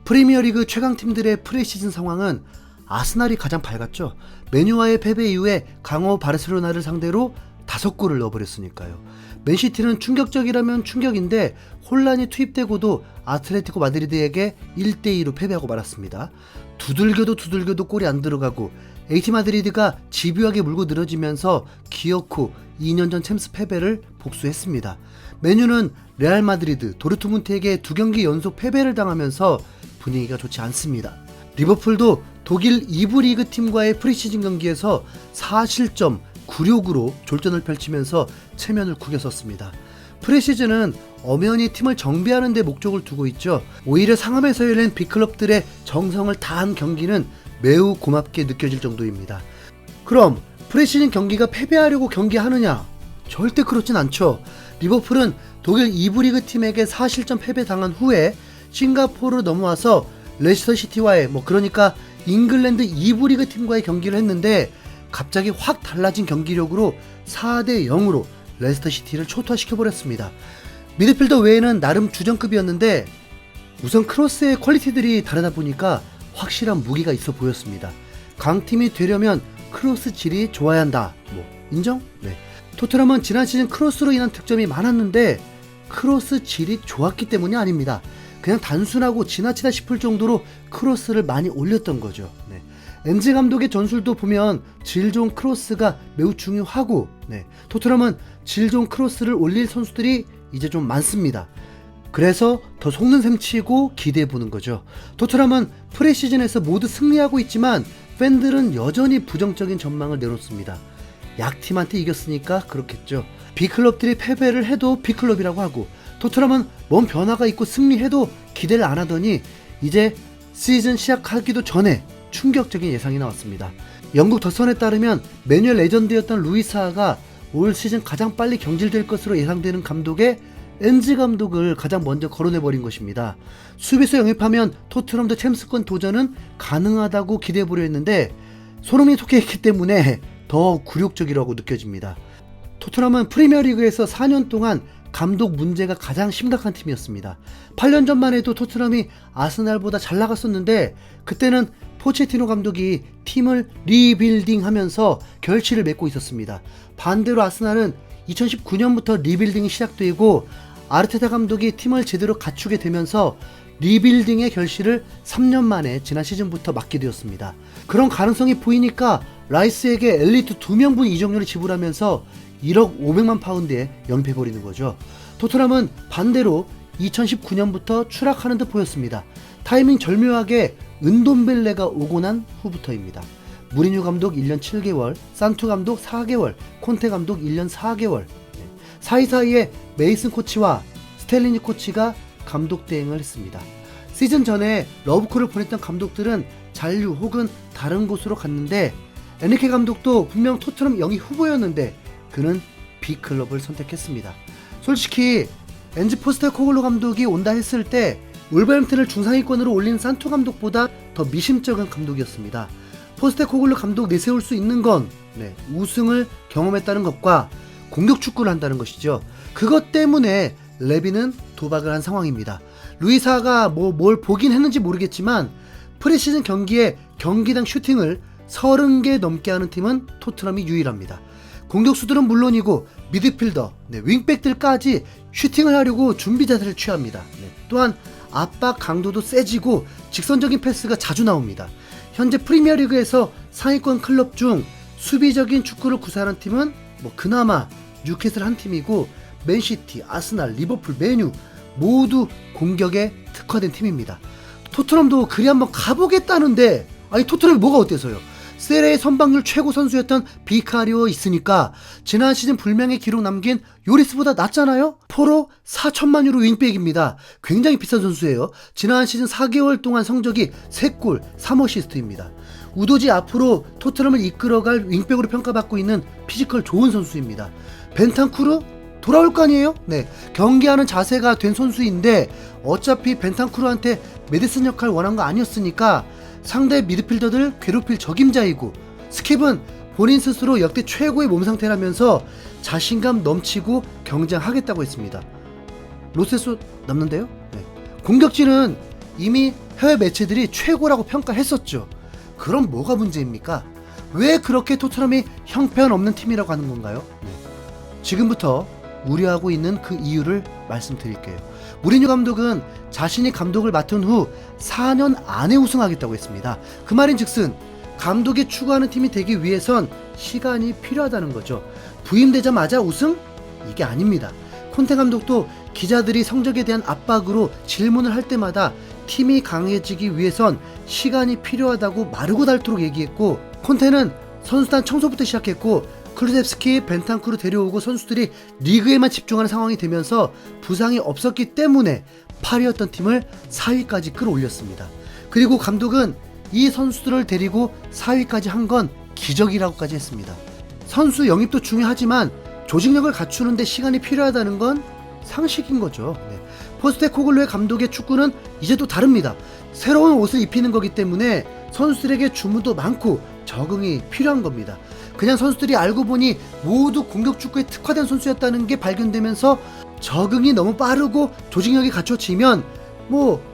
프리미어리그 최강팀들의 프리시즌 상황은 아스날이 가장 밝았죠. 맨유와의 패배 이후에 강호 바르셀로나를 상대로 5골을 넣어버렸으니까요. 맨시티는 충격적이라면 충격인데 혼란이 투입되고도 아틀레티코 마드리드에게 1대2로 패배하고 말았습니다. 두들겨도 골이 안 들어가고 AT 마드리드가 집요하게 물고 늘어지면서 기어코 2년 전 챔스 패배를 복수했습니다. 맨유는 레알 마드리드, 도르트문트에게 2경기 연속 패배를 당하면서 분위기가 좋지 않습니다. 리버풀도 독일 2부 리그 팀과의 프리시즌 경기에서 4실점 9력으로 졸전을 펼치면서 체면을 구겼었습니다. 프리시즌은 엄연히 팀을 정비하는 데 목적을 두고 있죠. 오히려 상암에서 열린 빅클럽들의 정성을 다한 경기는 매우 고맙게 느껴질 정도입니다. 그럼 프리시즌 경기가 패배하려고 경기하느냐? 절대 그렇진 않죠. 리버풀은 독일 2부 리그 팀에게 4실점 패배 당한 후에 싱가포르로 넘어와서 레스터 시티와의 그러니까 잉글랜드 2부 리그 팀과의 경기를 했는데 갑자기 확 달라진 경기력으로 4대 0으로 레스터 시티를 초토화시켜버렸습니다. 미드필더 외에는 나름 주전급이었는데 우선 크로스의 퀄리티들이 다르다 보니까 확실한 무기가 있어 보였습니다. 강팀이 되려면 크로스 질이 좋아야 한다. 인정? 네. 토트넘은 지난 시즌 크로스로 인한 득점이 많았는데 크로스 질이 좋았기 때문이 아닙니다. 그냥 단순하고 지나치다 싶을 정도로 크로스를 많이 올렸던 거죠. 네. 엔즈 감독의 전술도 보면 질 좋은 크로스가 매우 중요하고 토트넘은 질 좋은 크로스를 올릴 선수들이 이제 좀 많습니다. 그래서 더 속는 셈 치고 기대해보는 거죠. 토트넘은 프리시즌에서 모두 승리하고 있지만 팬들은 여전히 부정적인 전망을 내놓습니다. 약팀한테 이겼으니까 그렇겠죠. B클럽들이 패배를 해도 B클럽이라고 하고 토트넘은 뭔 변화가 있고 승리해도 기대를 안 하더니 이제 시즌 시작하기도 전에 충격적인 예상이 나왔습니다. 영국 더선에 따르면 맨유의 레전드였던 루이스하가 올 시즌 가장 빨리 경질될 것으로 예상되는 감독의 엔즈 감독을 가장 먼저 거론해버린 것입니다. 수비수 영입하면 토트넘도 챔스권 도전은 가능하다고 기대해보려 했는데 소름이 돋게했기 때문에 더 굴욕적이라고 느껴집니다. 토트넘은 프리미어리그에서 4년 동안 감독 문제가 가장 심각한 팀이었습니다. 8년 전만 해도 토트넘이 아스날보다 잘 나갔었는데 그때는 포체티노 감독이 팀을 리빌딩하면서 결실을 맺고 있었습니다. 반대로 아스날은 2019년부터 리빌딩이 시작되고 아르테타 감독이 팀을 제대로 갖추게 되면서 리빌딩의 결실을 3년 만에 지난 시즌부터 맡게 되었습니다. 그런 가능성이 보이니까 라이스에게 엘리트 2명분 이적료를 지불하면서 1억 500만 파운드에 영입해버리는 거죠. 토트넘은 반대로 2019년부터 추락하는 듯 보였습니다. 타이밍 절묘하게 은돔벨레가 오고 난 후부터입니다. 무리뉴 감독 1년 7개월, 산투 감독 4개월, 콘테 감독 1년 4개월. 사이사이에 메이슨 코치와 스텔리니 코치가 감독 대행을 했습니다. 시즌 전에 러브콜을 보냈던 감독들은 잔류 혹은 다른 곳으로 갔는데 에니케 감독도 분명 토트넘 영입 후보였는데 그는 B클럽을 선택했습니다. 솔직히 엔즈 포스테코글루 감독이 온다 했을 때 울버햄튼을 중상위권으로 올린 산투 감독보다 더 미심쩍은 감독이었습니다. 포스테코글루 감독 내세울 수 있는 건 우승을 경험했다는 것과 공격 축구를 한다는 것이죠. 그것 때문에 레비는 도박을 한 상황입니다. 루이사가 뭘 보긴 했는지 모르겠지만 프리시즌 경기에 경기당 슈팅을 30개 넘게 하는 팀은 토트넘이 유일합니다. 공격수들은 물론이고 미드필더, 윙백들까지 슈팅을 하려고 준비 자세를 취합니다. 또한 압박 강도도 세지고 직선적인 패스가 자주 나옵니다. 현재 프리미어리그에서 상위권 클럽 중 수비적인 축구를 구사하는 팀은 그나마 뉴캐슬 한 팀이고 맨시티, 아스날, 리버풀, 맨유 모두 공격에 특화된 팀입니다. 토트넘도 그리 한번 가보겠다는데 토트넘이 뭐가 어때서요? 세레의 선방률 최고 선수였던 비카리오 있으니까 지난 시즌 불명예 기록 남긴 요리스보다 낫잖아요? 포로 4천만 유로 윙백입니다. 굉장히 비싼 선수예요. 지난 시즌 4개월 동안 성적이 3골 3어시스트입니다. 우도지 앞으로 토트넘을 이끌어갈 윙백으로 평가받고 있는 피지컬 좋은 선수입니다. 벤탄쿠르? 돌아올 거 아니에요? 경기하는 자세가 된 선수인데 어차피 벤탄쿠르한테 메디슨 역할 원한 거 아니었으니까 상대 미드필더들 괴롭힐 적임자이고 스킵은 본인 스스로 역대 최고의 몸 상태라면서 자신감 넘치고 경쟁하겠다고 했습니다. 로세소 남는데요? 공격진은 이미 해외 매체들이 최고라고 평가했었죠. 그럼 뭐가 문제입니까? 왜 그렇게 토트넘이 형편없는 팀이라고 하는 건가요? 지금부터 우려하고 있는 그 이유를 말씀드릴게요. 무리뉴 감독은 자신이 감독을 맡은 후 4년 안에 우승하겠다고 했습니다. 그 말인즉슨 감독이 추구하는 팀이 되기 위해선 시간이 필요하다는 거죠. 부임되자마자 우승? 이게 아닙니다. 콘테 감독도 기자들이 성적에 대한 압박으로 질문을 할 때마다 팀이 강해지기 위해선 시간이 필요하다고 마르고 닳도록 얘기했고, 콘테는 선수단 청소부터 시작했고 클루셉스키, 벤탄쿠르 데려오고 선수들이 리그에만 집중하는 상황이 되면서 부상이 없었기 때문에 8위였던 팀을 4위까지 끌어올렸습니다. 그리고 감독은 이 선수들을 데리고 4위까지 한 건 기적이라고까지 했습니다. 선수 영입도 중요하지만 조직력을 갖추는데 시간이 필요하다는 건 상식인 거죠. 포스테코글루의 감독의 축구는 이제 또 다릅니다. 새로운 옷을 입히는 거기 때문에 선수들에게 주문도 많고 적응이 필요한 겁니다. 그냥 선수들이 알고 보니 모두 공격 축구에 특화된 선수였다는 게 발견되면서 적응이 너무 빠르고 조직력이 갖춰지면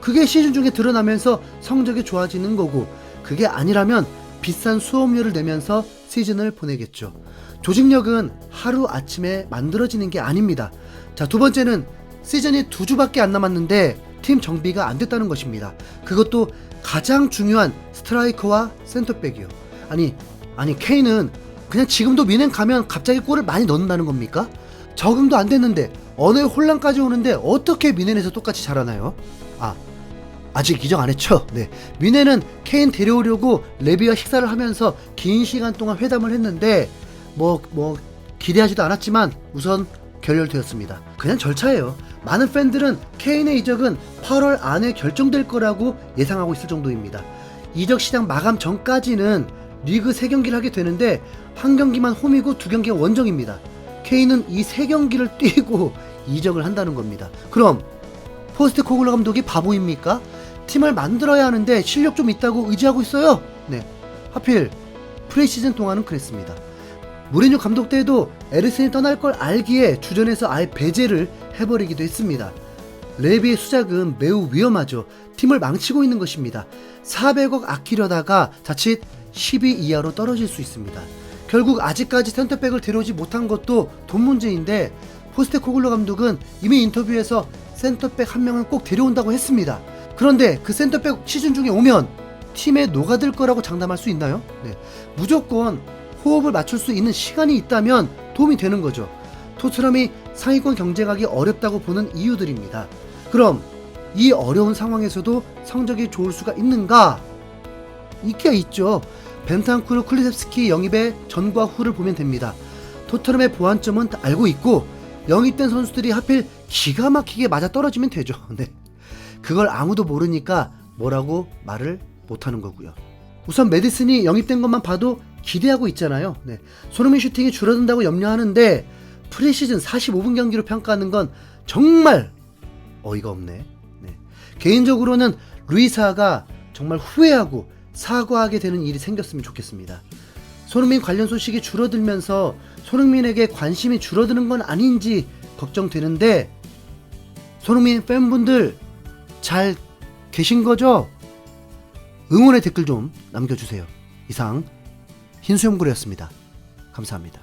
그게 시즌 중에 드러나면서 성적이 좋아지는 거고, 그게 아니라면 비싼 수업료를 내면서 시즌을 보내겠죠. 조직력은 하루아침에 만들어지는 게 아닙니다. 자, 두 번째는 시즌이 2주밖에 안 남았는데 팀 정비가 안 됐다는 것입니다. 그것도 가장 중요한 스트라이커와 센터백이요. 아니 케인은 그냥 지금도 미넨 가면 갑자기 골을 많이 넣는다는 겁니까? 적응도 안 됐는데 언어의 혼란까지 오는데 어떻게 미넨에서 똑같이 잘하나요? 아직 이적 안 했죠? 미넨은 케인 데려오려고 레비와 식사를 하면서 긴 시간 동안 회담을 했는데 기대하지도 않았지만 우선 결렬되었습니다. 그냥 절차예요. 많은 팬들은 케인의 이적은 8월 안에 결정될 거라고 예상하고 있을 정도입니다. 이적 시장 마감 전까지는 리그 3경기를 하게 되는데 1경기만 홈이고 2경기가 원정입니다. 케인은 이 3경기를 뛰고 이적을 한다는 겁니다. 그럼 포스테코글루 감독이 바보입니까? 팀을 만들어야 하는데 실력 좀 있다고 의지하고 있어요? 하필 프리시즌 동안은 그랬습니다. 무리뉴 감독 때에도 에르센이 떠날 걸 알기에 주전에서 아예 배제를 해버리기도 했습니다. 레비의 수작은 매우 위험하죠. 팀을 망치고 있는 것입니다. 400억 아끼려다가 자칫 10위 이하로 떨어질 수 있습니다. 결국 아직까지 센터백을 데려오지 못한 것도 돈 문제인데, 포스테코글루 감독은 이미 인터뷰에서 센터백 1명은 꼭 데려온다고 했습니다. 그런데 그 센터백 시즌 중에 오면 팀에 녹아들 거라고 장담할 수 있나요? 무조건 호흡을 맞출 수 있는 시간이 있다면 도움이 되는 거죠. 토트넘이 상위권 경쟁하기 어렵다고 보는 이유들입니다. 그럼 이 어려운 상황에서도 성적이 좋을 수가 있는가? 있기야 있죠. 벤탄쿠르, 클루셉스키 영입의 전과 후를 보면 됩니다. 토트넘의 보완점은 알고 있고 영입된 선수들이 하필 기가 막히게 맞아떨어지면 되죠. 그걸 아무도 모르니까 뭐라고 말을 못하는 거고요. 우선 메디슨이 영입된 것만 봐도 기대하고 있잖아요. 손흥민 슈팅이 줄어든다고 염려하는데 프리시즌 45분 경기로 평가하는 건 정말 어이가 없네. 개인적으로는 루이사가 정말 후회하고 사과하게 되는 일이 생겼으면 좋겠습니다. 손흥민 관련 소식이 줄어들면서 손흥민에게 관심이 줄어드는 건 아닌지 걱정되는데, 손흥민 팬분들 잘 계신 거죠? 응원의 댓글 좀 남겨주세요. 이상 흰수염고래였습니다. 감사합니다.